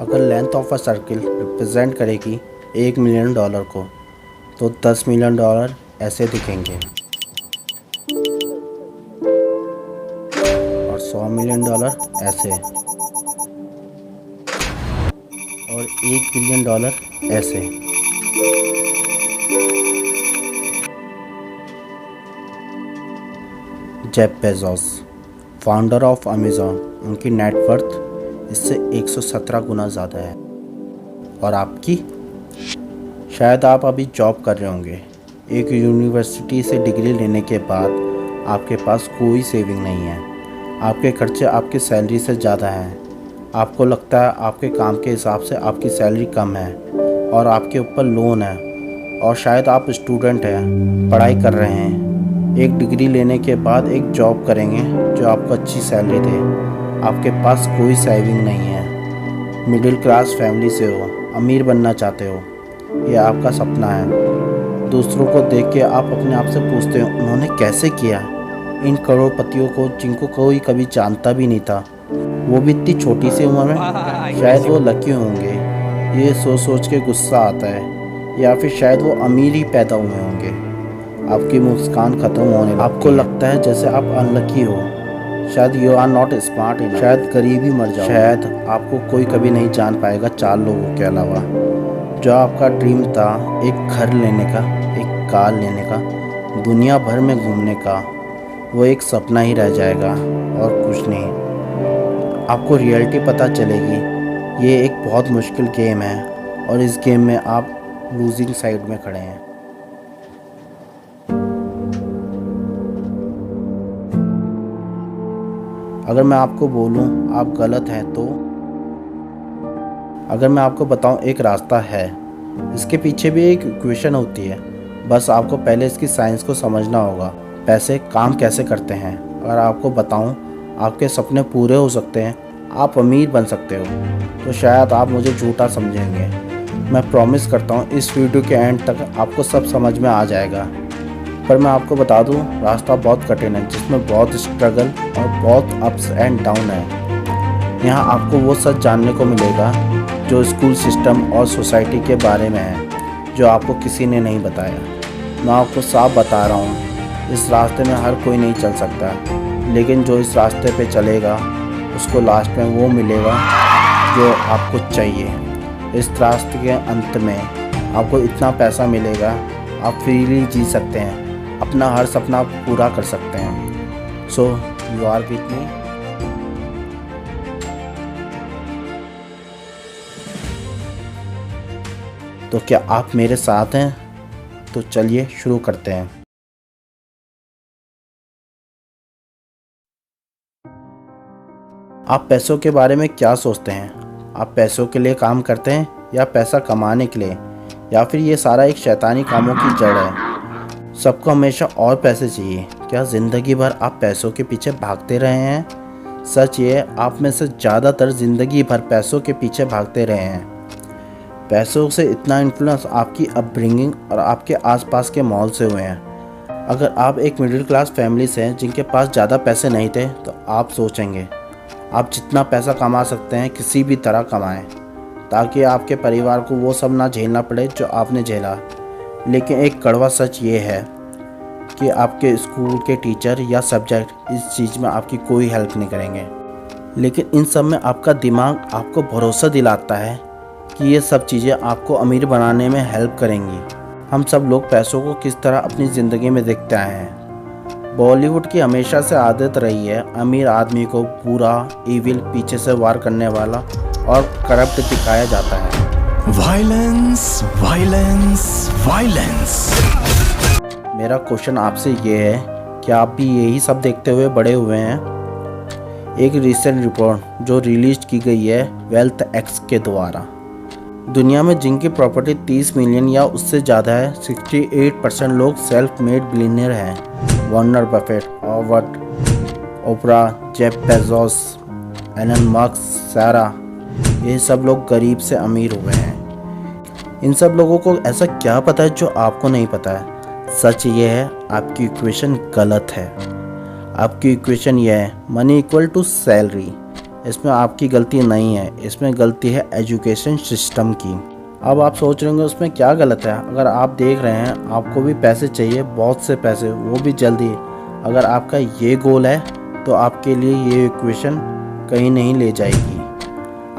अगर length of a circle represent करेगी $1 million को, तो $10 मिलियन ऐसे दिखेंगे और $100 मिलियन ऐसे और $1 बिलियन ऐसे। Jeff Bezos, founder of Amazon, उनकी नेटवर्थ इससे 117 गुना ज़्यादा है। और आपकी? शायद आप अभी जॉब कर रहे होंगे। एक यूनिवर्सिटी से डिग्री लेने के बाद आपके पास कोई सेविंग नहीं है। आपके खर्चे आपकी सैलरी से ज़्यादा हैं। आपको लगता है आपके काम के हिसाब से आपकी सैलरी कम है और आपके ऊपर लोन है। और शायद आप स्टूडेंट हैं, पढ़ाई कर रहे हैं। एक डिग्री लेने के बाद एक जॉब करेंगे जो आपको अच्छी सैलरी दे। आपके पास कोई सेविंग नहीं है। मिडिल क्लास फैमिली से हो, अमीर बनना चाहते हो, ये आपका सपना है। दूसरों को देख के आप अपने आप से पूछते हो उन्होंने कैसे किया। इन करोड़पतियों को जिनको कोई कभी जानता भी नहीं था, वो भी इतनी छोटी सी उम्र में, शायद वो लकी होंगे। ये सोच सोच के गुस्सा आता है। या फिर शायद वो अमीर ही पैदा हुए होंगे। आपकी मुस्कान ख़त्म होने, आपको लगता है जैसे आप अनलकी हो। शायद you are not smart enough, शायद गरीब ही मर जाओ। शायद आपको कोई कभी नहीं जान पाएगा 4 लोगों के अलावा। जो आपका ड्रीम था, एक घर लेने का, एक कार लेने का, दुनिया भर में घूमने का, वो एक सपना ही रह जाएगा और कुछ नहीं। आपको रियलिटी पता चलेगी ये एक बहुत मुश्किल गेम है और इस गेम में आप लूजिंग साइड में खड़े हैं। अगर मैं आपको बोलूं आप गलत हैं तो? अगर मैं आपको बताऊं एक रास्ता है, इसके पीछे भी एक इक्वेशन होती है, बस आपको पहले इसकी साइंस को समझना होगा। पैसे काम कैसे करते हैं। अगर आपको बताऊं आपके सपने पूरे हो सकते हैं, आप अमीर बन सकते हो, तो शायद आप मुझे झूठा समझेंगे। मैं प्रॉमिस करता हूं इस वीडियो के एंड तक आपको सब समझ में आ जाएगा। पर मैं आपको बता दूं रास्ता बहुत कठिन है, जिसमें बहुत स्ट्रगल और बहुत अप्स एंड डाउन है। यहाँ आपको वो सच जानने को मिलेगा जो स्कूल सिस्टम और सोसाइटी के बारे में है, जो आपको किसी ने नहीं बताया। मैं आपको साफ बता रहा हूँ, इस रास्ते में हर कोई नहीं चल सकता, लेकिन जो इस रास्ते पे चलेगा उसको लास्ट में वो मिलेगा जो आपको चाहिए। इस रास्ते के अंत में आपको इतना पैसा मिलेगा, आप फ्रीली जी सकते हैं, अपना हर सपना पूरा कर सकते हैं। So you are with me. तो क्या आप मेरे साथ हैं? तो चलिए शुरू करते हैं। आप पैसों के बारे में क्या सोचते हैं? आप पैसों के लिए काम करते हैं या पैसा कमाने के लिए, या फिर ये सारा एक शैतानी कामों की जड़ है? सबको हमेशा और पैसे चाहिए। क्या ज़िंदगी भर आप पैसों के पीछे भागते रहे हैं? सच ये आप में से ज़्यादातर ज़िंदगी भर पैसों के पीछे भागते रहे हैं। पैसों से इतना इन्फ्लुएंस आपकी अपब्रिंगिंग और आपके आसपास के माहौल से हुए हैं। अगर आप एक मिडिल क्लास फैमिली से हैं जिनके पास ज़्यादा पैसे नहीं थे, तो आप सोचेंगे आप जितना पैसा कमा सकते हैं किसी भी तरह कमाएं, ताकि आपके परिवार को वो सब ना झेलना पड़े जो आपने झेला। लेकिन एक कड़वा सच ये है कि आपके स्कूल के टीचर या सब्जेक्ट इस चीज़ में आपकी कोई हेल्प नहीं करेंगे। लेकिन इन सब में आपका दिमाग आपको भरोसा दिलाता है कि ये सब चीज़ें आपको अमीर बनाने में हेल्प करेंगी। हम सब लोग पैसों को किस तरह अपनी ज़िंदगी में देखते आए हैं। बॉलीवुड की हमेशा से आदत रही है अमीर आदमी को पूरा इविल, पीछे से वार करने वाला और करप्ट दिखाया जाता है। Violence, violence, violence. मेरा क्वेश्चन आपसे ये है, क्या आप भी यही सब देखते हुए बड़े हुए हैं? एक रिसेंट रिपोर्ट जो रिलीज की गई है वेल्थ एक्स के द्वारा, दुनिया में जिनकी प्रॉपर्टी 30 मिलियन या उससे ज़्यादा है, 68% लोग सेल्फ मेड बिलियनियर हैं। वॉर्नर बफेट, हॉवर्ड, ओपरा, जेफ बेजोस, एलन मस्क, सारा, ये सब लोग गरीब से अमीर हुए हैं। इन सब लोगों को ऐसा क्या पता है जो आपको नहीं पता है? सच ये है आपकी इक्वेशन गलत है। आपकी इक्वेशन ये है मनी इक्वल टू सैलरी। इसमें आपकी गलती नहीं है, इसमें गलती है एजुकेशन सिस्टम की। अब आप सोच रहे होंगे उसमें क्या गलत है। अगर आप देख रहे हैं आपको भी पैसे चाहिए, बहुत से पैसे, वो भी जल्दी। अगर आपका ये गोल है तो आपके लिए ये इक्वेशन कहीं नहीं ले जाएगी।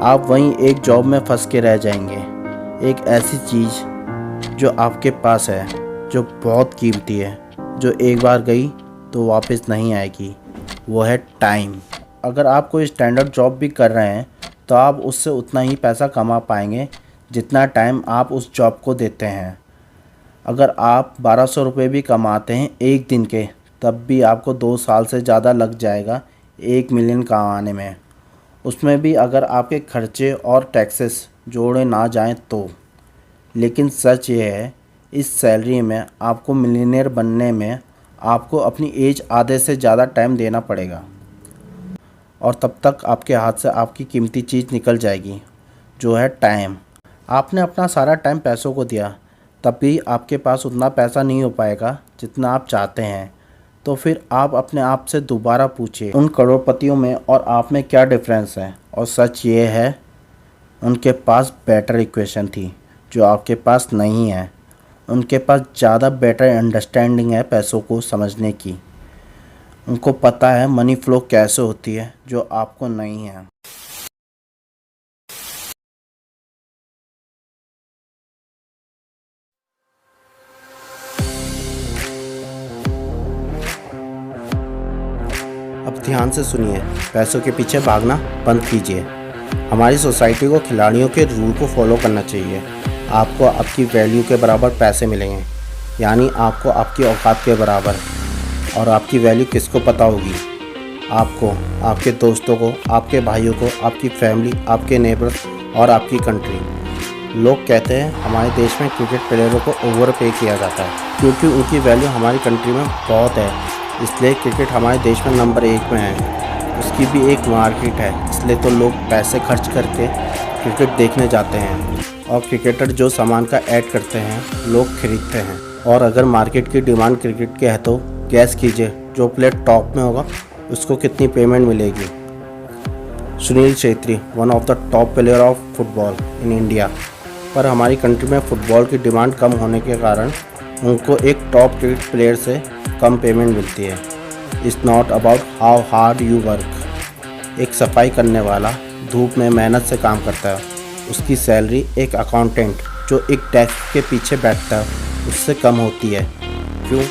आप वहीं एक जॉब में फंस के रह जाएंगे। एक ऐसी चीज़ जो आपके पास है, जो बहुत कीमती है, जो एक बार गई तो वापस नहीं आएगी, वो है टाइम। अगर आप कोई स्टैंडर्ड जॉब भी कर रहे हैं तो आप उससे उतना ही पैसा कमा पाएंगे जितना टाइम आप उस जॉब को देते हैं। अगर आप 1200 रुपये भी कमाते हैं एक दिन के, तब भी आपको 2 साल से ज़्यादा लग जाएगा 1 मिलियन कमाने में। उसमें भी अगर आपके खर्चे और टैक्सेस जोड़े ना जाएं तो। लेकिन सच ये है, इस सैलरी में आपको मिलियनेयर बनने में आपको अपनी एज आधे से ज़्यादा टाइम देना पड़ेगा, और तब तक आपके हाथ से आपकी कीमती चीज़ निकल जाएगी, जो है टाइम। आपने अपना सारा टाइम पैसों को दिया, तब भी आपके पास उतना पैसा नहीं हो पाएगा जितना आप चाहते हैं। तो फिर आप अपने आप से दोबारा पूछिए, उन करोड़पतियों में और आप में क्या डिफरेंस है। और सच ये है, उनके पास बेटर इक्वेशन थी जो आपके पास नहीं है। उनके पास ज़्यादा बेटर अंडरस्टैंडिंग है पैसों को समझने की। उनको पता है मनी फ्लो कैसे होती है, जो आपको नहीं है। अब ध्यान से सुनिए, पैसों के पीछे भागना बंद कीजिए। हमारी सोसाइटी को खिलाड़ियों के रूल को फॉलो करना चाहिए। आपको आपकी वैल्यू के बराबर पैसे मिलेंगे, यानी आपको आपकी औकात के बराबर। और आपकी वैल्यू किसको पता होगी? आपको, आपके दोस्तों को, आपके भाइयों को, आपकी फैमिली, आपके नेबर्स और आपकी कंट्री। लोग कहते हैं हमारे देश में क्रिकेट प्लेयरों को ओवर पे किया जाता है क्योंकि उनकी वैल्यू हमारी कंट्री में बहुत है। इसलिए क्रिकेट हमारे देश में नंबर 1 में है। उसकी भी एक मार्केट है, इसलिए तो लोग पैसे खर्च करके क्रिकेट देखने जाते हैं। और क्रिकेटर जो सामान का ऐड करते हैं लोग खरीदते हैं। और अगर मार्केट की डिमांड क्रिकेट की है तो गैस कीजिए, जो प्लेयर टॉप में होगा उसको कितनी पेमेंट मिलेगी। Sunil Chhetri, one of the top player of football in India. पर हमारी कंट्री में फ़ुटबॉल की डिमांड कम होने के कारण उनको एक टॉप क्रिकेट प्लेयर से कम पेमेंट मिलती है। It's not about how hard you work. एक सफाई करने वाला धूप में मेहनत से काम करता है, उसकी सैलरी एक अकाउंटेंट जो एक डेस्क के पीछे बैठता है उससे कम होती है। क्यों?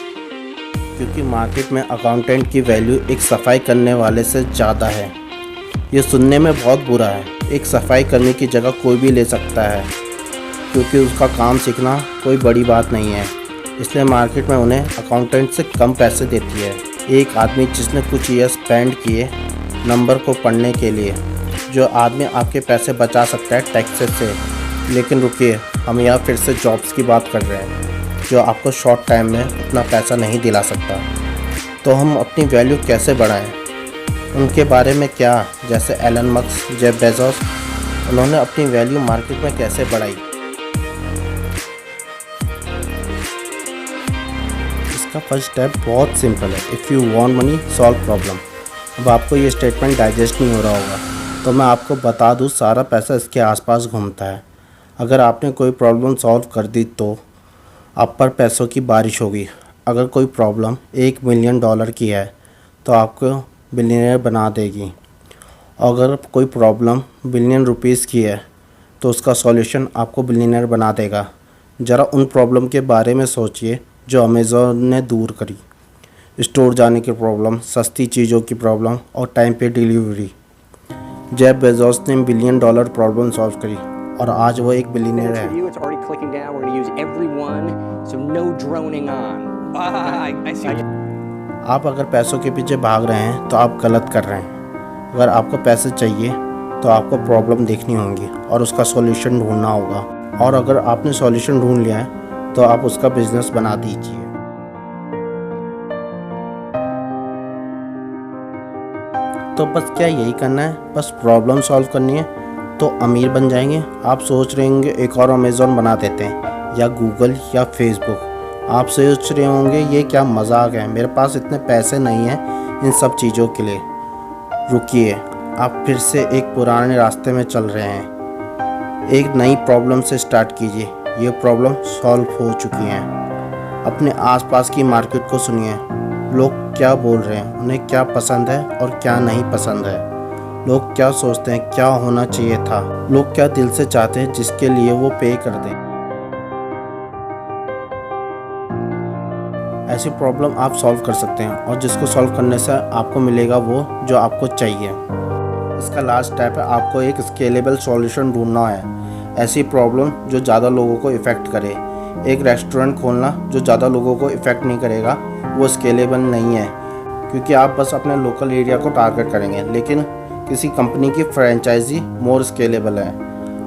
क्योंकि मार्केट में अकाउंटेंट की वैल्यू एक सफाई करने वाले से ज़्यादा है। ये सुनने में बहुत बुरा है। एक सफाई करने की जगह कोई भी ले सकता है, क्योंकि उसका काम सीखना कोई बड़ी बात नहीं है। इसलिए मार्केट में उन्हें अकाउंटेंट से कम पैसे देती है। एक आदमी जिसने कुछ ईयर स्पेंड किए नंबर को पढ़ने के लिए, जो आदमी आपके पैसे बचा सकता है टैक्सेस से। लेकिन रुकिए, हम यहाँ फिर से जॉब्स की बात कर रहे हैं जो आपको शॉर्ट टाइम में उतना पैसा नहीं दिला सकता। तो हम अपनी वैल्यू कैसे बढ़ाएं? उनके बारे में क्या, जैसे एलन मस्क, जेफ बेजोस, उन्होंने अपनी वैल्यू मार्केट में कैसे बढ़ाई? इसका फर्स्ट स्टेप बहुत सिंपल है। If you want money, solve problem. अब आपको ये स्टेटमेंट डाइजेस्ट नहीं हो रहा होगा, तो मैं आपको बता दूँ, सारा पैसा इसके आसपास घूमता है। अगर आपने कोई प्रॉब्लम सॉल्व कर दी तो आप पर पैसों की बारिश होगी। अगर कोई प्रॉब्लम $1 मिलियन की है तो आपको बिलियनर बना देगी। अगर कोई प्रॉब्लम बिलियन रुपीस की है तो उसका सॉल्यूशन आपको बिलियनर बना देगा। ज़रा उन प्रॉब्लम के बारे में सोचिए जो अमेज़ॉन ने दूर करी। स्टोर जाने की प्रॉब्लम, सस्ती चीज़ों की प्रॉब्लम और टाइम पे डिलीवरी। जेफ बेजोस ने $1 बिलियन प्रॉब्लम सॉल्व करी और आज वो एक बिलियनर है। आप अगर पैसों के पीछे भाग रहे हैं तो आप गलत कर रहे हैं। अगर आपको पैसे चाहिए तो आपको प्रॉब्लम देखनी होगी और उसका सॉल्यूशन ढूंढना होगा। और अगर आपने सॉल्यूशन ढूंढ लिया है तो आप उसका बिजनेस बना दीजिए। तो बस क्या यही करना है? बस प्रॉब्लम सॉल्व करनी है तो अमीर बन जाएंगे। आप सोच रहे होंगे एक और अमेज़ॉन बना देते हैं, या गूगल या फेसबुक। आप सोच रहे होंगे ये क्या मजाक है, मेरे पास इतने पैसे नहीं हैं इन सब चीज़ों के लिए। रुकिए, आप फिर से एक पुराने रास्ते में चल रहे हैं। एक नई प्रॉब्लम से स्टार्ट कीजिए। ये प्रॉब्लम सॉल्व हो चुकी हैं। अपने आसपास की मार्केट को सुनिए। लोग क्या बोल रहे हैं, उन्हें क्या पसंद है और क्या नहीं पसंद है। लोग क्या सोचते हैं, क्या होना चाहिए था। लोग क्या दिल से चाहते हैं जिसके लिए वो पे कर दें। ऐसी प्रॉब्लम आप सॉल्व कर सकते हैं और जिसको सॉल्व करने से आपको मिलेगा वो जो आपको चाहिए। इसका लास्ट स्टेप है, आपको एक स्केलेबल सॉल्यूशन ढूंढना है। ऐसी प्रॉब्लम जो ज़्यादा लोगों को इफ़ेक्ट करे। एक रेस्टोरेंट खोलना जो ज़्यादा लोगों को इफ़ेक्ट नहीं करेगा वो स्केलेबल नहीं है, क्योंकि आप बस अपने लोकल एरिया को टारगेट करेंगे। लेकिन किसी कंपनी की फ्रेंचाइजी मोर स्केलेबल है।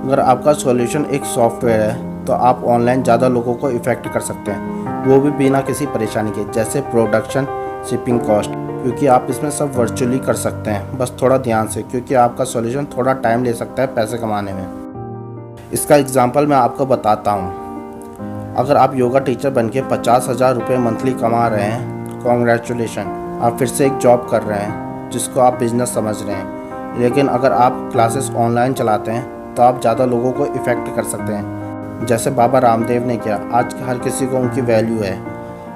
अगर आपका सॉल्यूशन एक सॉफ्टवेयर है तो आप ऑनलाइन ज़्यादा लोगों को इफ़ेक्ट कर सकते हैं, वो भी बिना किसी परेशानी के, जैसे प्रोडक्शन, शिपिंग कॉस्ट, क्योंकि आप इसमें सब वर्चुअली कर सकते हैं, बस थोड़ा ध्यान से, क्योंकि आपका सॉल्यूशन थोड़ा टाइम ले सकता है पैसे कमाने में। इसका एग्जांपल मैं आपको बताता हूँ। अगर आप योगा टीचर बन के 50,000 रुपये मंथली कमा रहे हैं, कॉन्ग्रेचुलेशन, आप फिर से एक जॉब कर रहे हैं जिसको आप बिजनेस समझ रहे हैं। लेकिन अगर आप क्लासेस ऑनलाइन चलाते हैं तो आप ज़्यादा लोगों को इफ़ेक्ट कर सकते हैं, जैसे बाबा रामदेव ने किया। आज हर किसी को उनकी वैल्यू है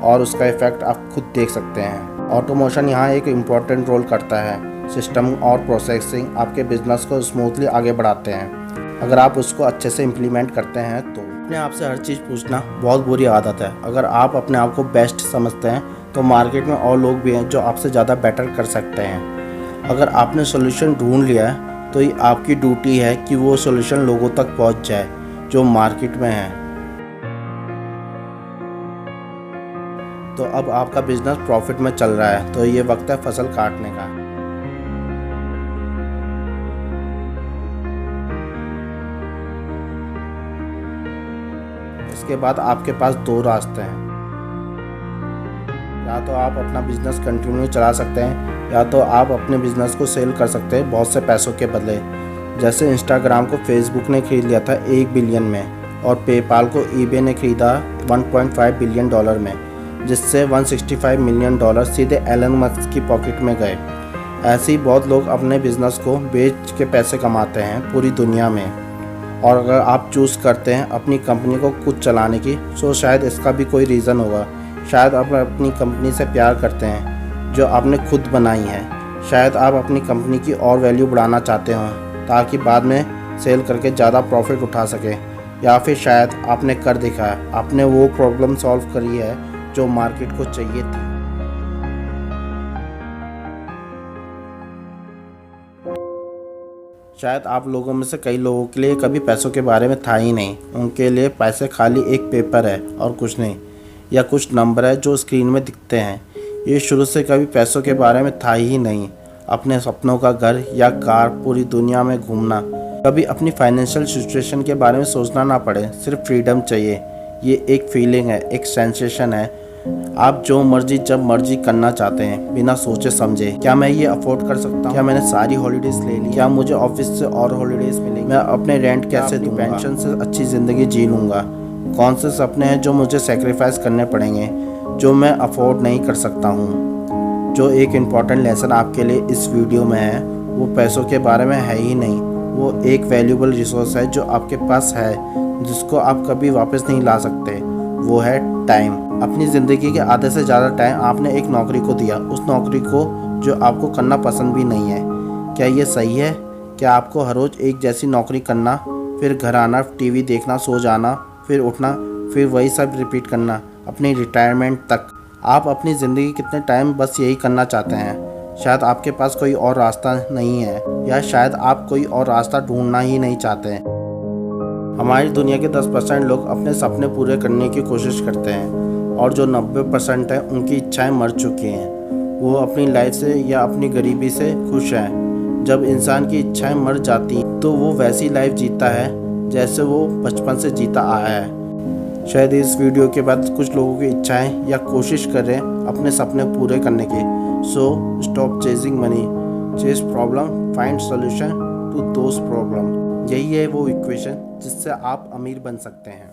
और उसका इफ़ेक्ट आप खुद देख सकते हैं। ऑटोमेशन यहाँ एक इम्पॉर्टेंट रोल करता है। सिस्टम और प्रोसेसिंग आपके बिजनेस को स्मूथली आगे बढ़ाते हैं। अगर आप उसको अच्छे से इम्प्लीमेंट करते हैं तो अपने आप से हर चीज़ पूछना बहुत बुरी आदत है। अगर आप अपने आप को बेस्ट समझते हैं तो मार्केट में और लोग भी हैं जो आपसे ज़्यादा बेटर कर सकते हैं। अगर आपने सॉल्यूशन ढूंढ लिया है तो ये आपकी ड्यूटी है कि वो सॉल्यूशन लोगों तक पहुंच जाए जो मार्केट में है। तो अब आपका बिजनेस प्रॉफिट में चल रहा है तो ये वक्त है फसल काटने का। इसके बाद आपके पास दो रास्ते हैं। या तो आप अपना बिजनेस कंटिन्यू चला सकते हैं या तो आप अपने बिजनेस को सेल कर सकते हैं बहुत से पैसों के बदले। जैसे इंस्टाग्राम को फेसबुक ने खरीद लिया था 1 बिलियन में और पेपाल को ईबे ने खरीदा 1.5 बिलियन डॉलर में, जिससे 165 मिलियन डॉलर सीधे एलन मस्क की पॉकेट में गए। ऐसे ही बहुत लोग अपने बिजनेस को बेच के पैसे कमाते हैं पूरी दुनिया में। और अगर आप चूज़ करते हैं अपनी कंपनी को खुद चलाने की तो शायद इसका भी कोई रीज़न होगा। शायद आप अपनी कंपनी से प्यार करते हैं जो आपने खुद बनाई है। शायद आप अपनी कंपनी की और वैल्यू बढ़ाना चाहते हो ताकि बाद में सेल करके ज़्यादा प्रॉफिट उठा सके। या फिर शायद आपने कर दिखाया, आपने वो प्रॉब्लम सॉल्व करी है जो मार्केट को चाहिए थी। शायद आप लोगों में से कई लोगों के लिए कभी पैसों के बारे में था ही नहीं। उनके लिए पैसे खाली एक पेपर है और कुछ नहीं, या कुछ नंबर है जो स्क्रीन में दिखते हैं। ये शुरू से कभी पैसों के बारे में था ही नहीं। अपने सपनों का घर या कार, पूरी दुनिया में घूमना, कभी अपनी फाइनेंशियल सिचुएशन के बारे में सोचना ना पड़े, सिर्फ फ्रीडम चाहिए। ये एक फीलिंग है, एक सेंसेशन है। आप जो मर्जी जब मर्जी करना चाहते हैं बिना सोचे समझे। क्या मैं ये अफोर्ड कर सकता हूँ? क्या मैंने सारी हॉलीडेज ले ली? क्या मुझे ऑफिस से और हॉलीडेज मिलेंगी? मैं अपने रेंट कैसे दूंगा? पेंशन से अच्छी ज़िंदगी जी लूँगा? कौन से सपने हैं जो मुझे सेक्रीफाइस करने पड़ेंगे, जो मैं अफोर्ड नहीं कर सकता हूँ? जो एक इम्पॉर्टेंट लेसन आपके लिए इस वीडियो में है वो पैसों के बारे में है ही नहीं। वो एक वैल्यूबल रिसोर्स है जो आपके पास है, जिसको आप कभी वापस नहीं ला सकते। वो है टाइम। अपनी ज़िंदगी के आधे से ज़्यादा टाइम आपने एक नौकरी को दिया, उस नौकरी को जो आपको करना पसंद भी नहीं है। क्या ये सही है? क्या आपको हर रोज़ एक जैसी नौकरी करना, फिर घर आना, टीवी देखना, सो जाना, फिर उठना, फिर वही सब रिपीट करना अपनी रिटायरमेंट तक? आप अपनी ज़िंदगी कितने टाइम बस यही करना चाहते हैं? शायद आपके पास कोई और रास्ता नहीं है, या शायद आप कोई और रास्ता ढूंढना ही नहीं चाहते हैं। हमारी दुनिया के 10% लोग अपने सपने पूरे करने की कोशिश करते हैं और जो 90% है उनकी इच्छाएं मर चुकी हैं। वो अपनी लाइफ से या अपनी गरीबी से खुश हैं। जब इंसान की इच्छाएं मर जाती तो वो वैसी लाइफ जीता है जैसे वो बचपन से जीता आया है। शायद इस वीडियो के बाद कुछ लोगों की इच्छाएं या कोशिश करें अपने सपने पूरे करने की। So stop chasing money, chase problem, find solution to those problem. यही है वो इक्वेशन जिससे आप अमीर बन सकते हैं।